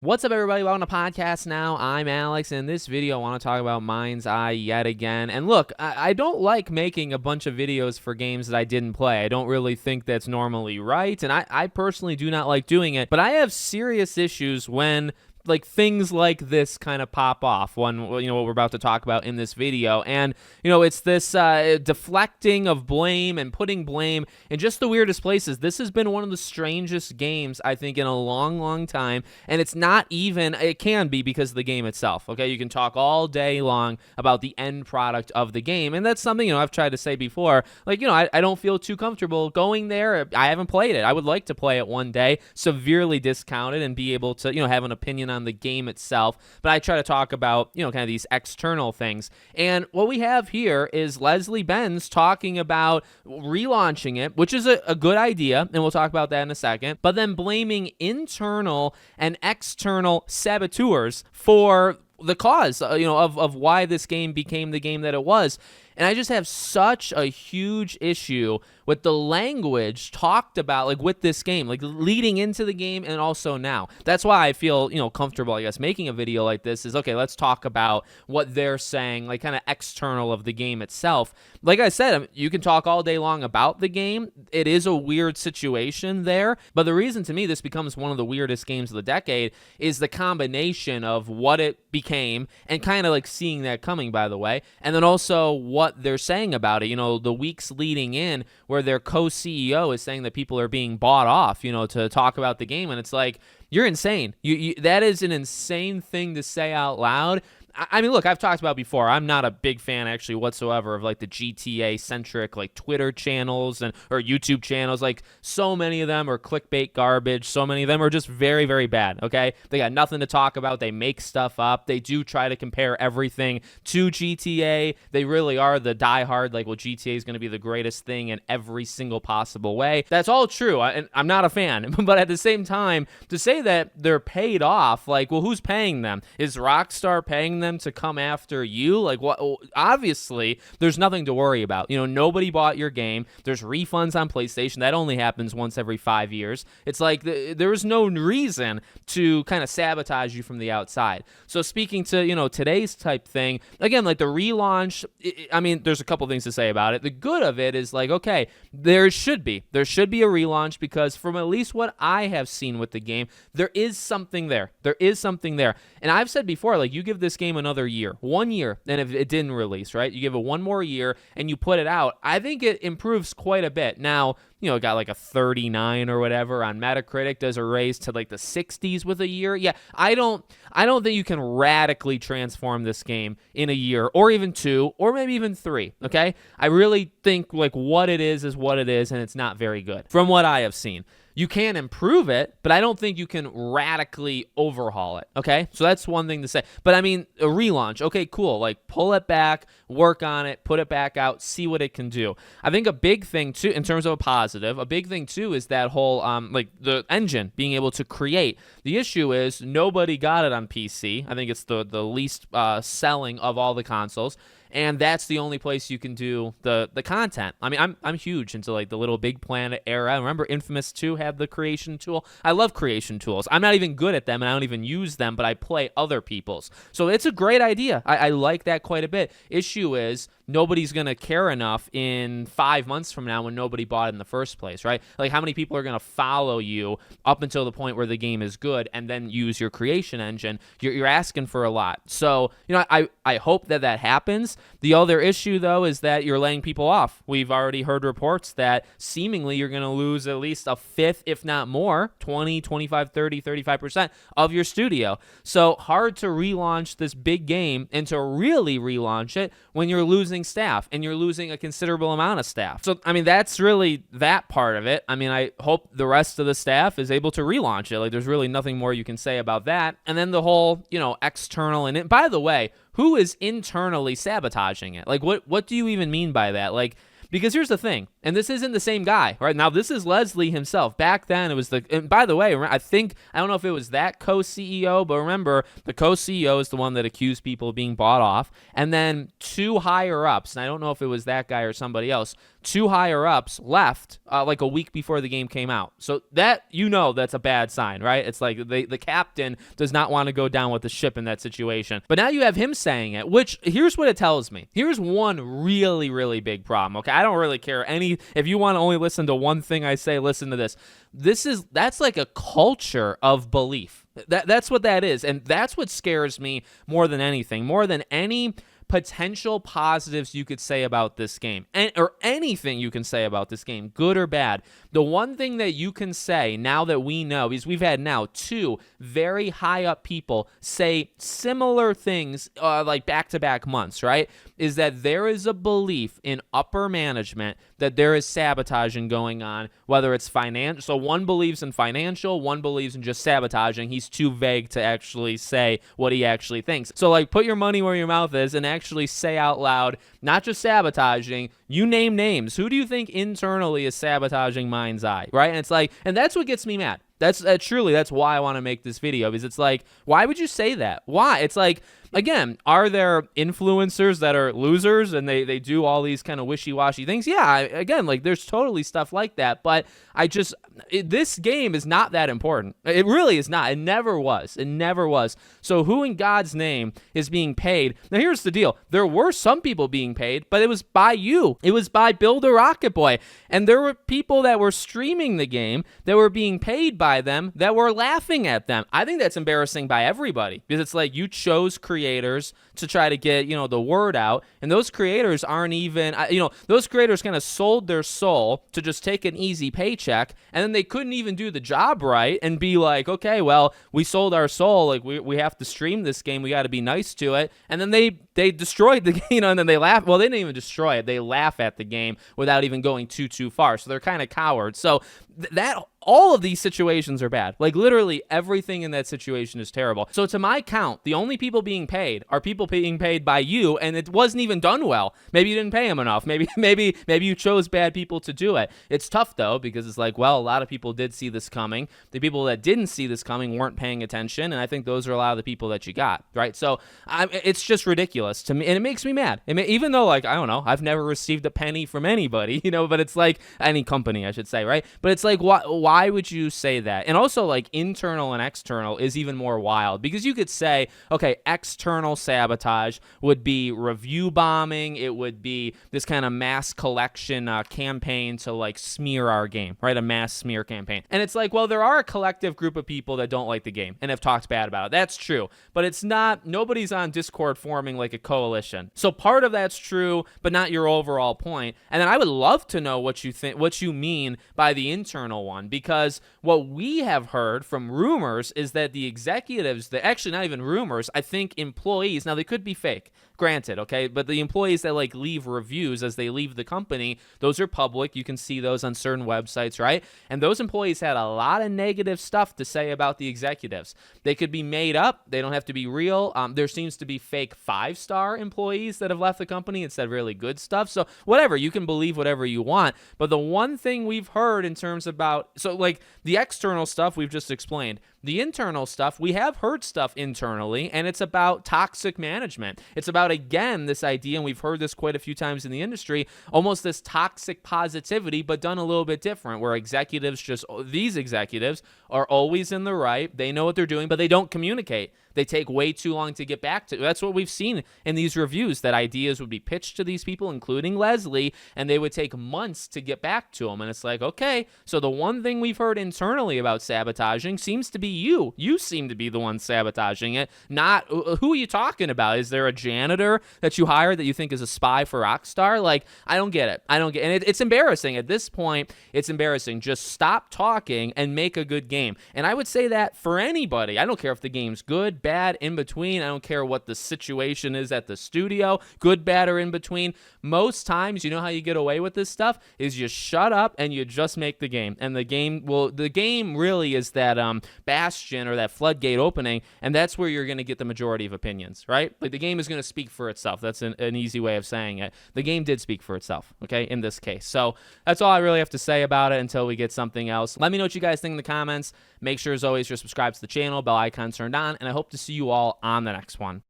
What's up, everybody? Welcome to Podcast Now. I'm Alex, and in this video, I want to talk about Mindseye yet again. And look, I don't like making a bunch of videos for games that I didn't play. I don't really think that's normally right, and I personally do not like doing it. But I have serious issues when things like this kind of pop off. One, what we're about to talk about in this video. And, it's this deflecting of blame and putting blame in just the weirdest places. This has been one of the strangest games, I think, in a long, long time. And it's not even, it can be because of the game itself. Okay. You can talk all day long about the end product of the game. And that's something, I've tried to say before. I don't feel too comfortable going there. I haven't played it. I would like to play it one day, severely discounted, and be able to, have an opinion on the game itself, but I try to talk about, kind of these external things. And what we have here is Leslie Benz talking about relaunching it, which is a good idea, and we'll talk about that in a second, but then blaming internal and external saboteurs for the cause, of why this game became the game that it was. And I just have such a huge issue with the language talked about, with this game, leading into the game and also now. That's why I feel, comfortable, I guess, making a video like this is, okay, let's talk about what they're saying, kind of external of the game itself. Like I said, you can talk all day long about the game. It is a weird situation there, but the reason to me this becomes one of the weirdest games of the decade is the combination of what it became and kind of seeing that coming, by the way, and then also what they're saying about it, the weeks leading in where their co-CEO is saying that people are being bought off, to talk about the game. And it's you're insane. That is an insane thing to say out loud. I mean, look, I've talked about before. I'm not a big fan, actually, whatsoever of the GTA-centric Twitter channels or YouTube channels. So many of them are clickbait garbage. So many of them are just very, very bad. Okay, they got nothing to talk about. They make stuff up. They do try to compare everything to GTA. They really are the diehard. GTA is going to be the greatest thing in every single possible way. That's all true. And I'm not a fan. But at the same time, to say that they're paid off, well, who's paying them? Is Rockstar paying them to come after you? What? Obviously, there's nothing to worry about. Nobody bought your game. There's refunds on PlayStation. That only happens once every 5 years. It's there was no reason to kind of sabotage you from the outside. So speaking to, today's type thing, again, the relaunch, I mean, there's a couple things to say about it. The good of it is okay, there should be a relaunch because from at least what I have seen with the game, there is something there. There is something there. And I've said before, you give this game another year, 1 year, and if it didn't release, right, you give it one more year and you put it out, I think it improves quite a bit. Now, it got a 39 or whatever on Metacritic. Does a raise to the 60s with a year? Yeah, I don't think you can radically transform this game in a year or even 2 or maybe even 3, okay? I really think what it is what it is, and it's not very good from what I have seen. You can improve it, but I don't think you can radically overhaul it, okay? So that's one thing to say. But I mean, a relaunch, okay, cool. Pull it back, work on it, put it back out, see what it can do. I think a big thing, too, in terms of a positive, a big thing, too, is that whole, the engine being able to create. The issue is nobody got it on PC. I think it's the least selling of all the consoles. And that's the only place you can do the content. I mean, I'm huge into the Little Big Planet era. I remember Infamous 2 had the creation tool. I love creation tools. I'm not even good at them, and I don't even use them, but I play other people's. So it's a great idea. I like that quite a bit. Issue is nobody's going to care enough in 5 months from now when nobody bought it in the first place, right? How many people are going to follow you up until the point where the game is good and then use your creation engine? You're asking for a lot. So, I hope that happens. The other issue, though, is that you're laying people off. We've already heard reports that seemingly you're going to lose at least a fifth, if not more, 20, 25, 30, 35% of your studio. So hard to relaunch this big game and to really relaunch it when you're losing staff and you're losing a considerable amount of staff. So, I mean, that's really that part of it. I mean, I hope the rest of the staff is able to relaunch it. There's really nothing more you can say about that. And then the whole, external. And by the way, who is internally sabotaging it? What do you even mean by that? Because here's the thing. And this isn't the same guy, right? Now, this is Leslie himself. Back then, it was and by the way, I don't know if it was that co-CEO, but remember, the co-CEO is the one that accused people of being bought off. And then two higher ups, and I don't know if it was that guy or somebody else, two higher ups left like a week before the game came out. So that, that's a bad sign, right? It's like the captain does not want to go down with the ship in that situation. But now you have him saying it, which here's what it tells me. Here's one really, really big problem, okay? I don't really care if you want to only listen to one thing I say, listen to this. That's like a culture of belief. That's what that is. And that's what scares me more than anything, more than any potential positives you could say about this game, or anything you can say about this game, good or bad. The one thing that you can say now that we know, because we've had now two very high up people say similar things like back-to-back months, right, is that there is a belief in upper management that there is sabotaging going on, whether it's financial. So one believes in financial, one believes in just sabotaging. He's too vague to actually say what he actually thinks. So like, put your money where your mouth is and actually say out loud, not just sabotaging, you name names. Who do you think internally is sabotaging Mindseye, right? And it's like, and that's what gets me mad. That's why I want to make this video, because it's like, why would you say that? Why? It's like, again, are there influencers that are losers and they do all these kind of wishy-washy things? Yeah, again, like there's totally stuff like that, but this game is not that important. It really is not. It never was. It never was. So who in God's name is being paid? Now here's the deal. There were some people being paid, but it was by you. It was by Build a Rocket Boy. And there were people that were streaming the game that were being paid by them that were laughing at them. I think that's embarrassing by everybody, because it's like you chose creators to try to get, the word out, and those creators aren't even, those creators kind of sold their soul to just take an easy paycheck, and then they couldn't even do the job right and be like, okay, well, we sold our soul, like we have to stream this game, we got to be nice to it, and then they destroyed the game, and then they laugh. Well, they didn't even destroy it. They laugh at the game without even going too far. So they're kind of cowards. So all of these situations are bad. Like literally everything in that situation is terrible. So to my count, the only people being paid are people being paid by you, and it wasn't even done well. Maybe you didn't pay them enough. Maybe you chose bad people to do it. It's tough though, because it's like, well, a lot of people did see this coming. The people that didn't see this coming weren't paying attention, and I think those are a lot of the people that you got, right? So it's just ridiculous to me, and it makes me mad. Even though, like, I don't know, I've never received a penny from anybody, but it's like any company, I should say, right? But it's like, why would you say that? And also, like, internal and external is even more wild, because you could say, okay, external sabotage would be review bombing. It would be this kind of mass collection campaign to like smear our game, right? A mass smear campaign. And it's like, well, there are a collective group of people that don't like the game and have talked bad about it. That's true. But it's not, nobody's on Discord forming like a coalition. So part of that's true, but not your overall point. And then I would love to know what you mean by the internal one, because what we have heard from rumors is that the executives, actually not even rumors, I think employees, now they could be fake, granted, okay, but the employees that like leave reviews as they leave the company, those are public. You can see those on certain websites, right? And those employees had a lot of negative stuff to say about the executives. They could be made up. They don't have to be real. There seems to be fake 5-star employees that have left the company and said really good stuff. So whatever, you can believe whatever you want. But the one thing we've heard in terms about, so like the external stuff we've just explained, the internal stuff, we have heard stuff internally, and it's about toxic management. It's about, again, this idea, and we've heard this quite a few times in the industry, almost this toxic positivity, but done a little bit different, where these executives are always in the right. They know what they're doing, but they don't communicate. They take way too long to get back to. That's what we've seen in these reviews, that ideas would be pitched to these people, including Leslie, and they would take months to get back to them. And it's like, okay, so the one thing we've heard internally about sabotaging seems to be you. You seem to be the one sabotaging it, not who are you talking about? Is there a janitor that you hired that you think is a spy for Rockstar? Like, I don't get it. And it's embarrassing. At this point, it's embarrassing. Just stop talking and make a good game. And I would say that for anybody. I don't care if the game's good, bad, in between. I don't care what the situation is at the studio, good, bad, or in between. Most times, you know how you get away with this stuff is you shut up and you just make the game. And the game really is that bastion or that floodgate opening, and that's where you're going to get the majority of opinions, right? Like, the game is going to speak for itself. That's an easy way of saying it. The game did speak for itself, okay, in this case. So that's all I really have to say about it until we get something else. Let me know what you guys think in the comments. Make sure, as always, you're subscribed to the channel, bell icon turned on, and I hope to see you all on the next one.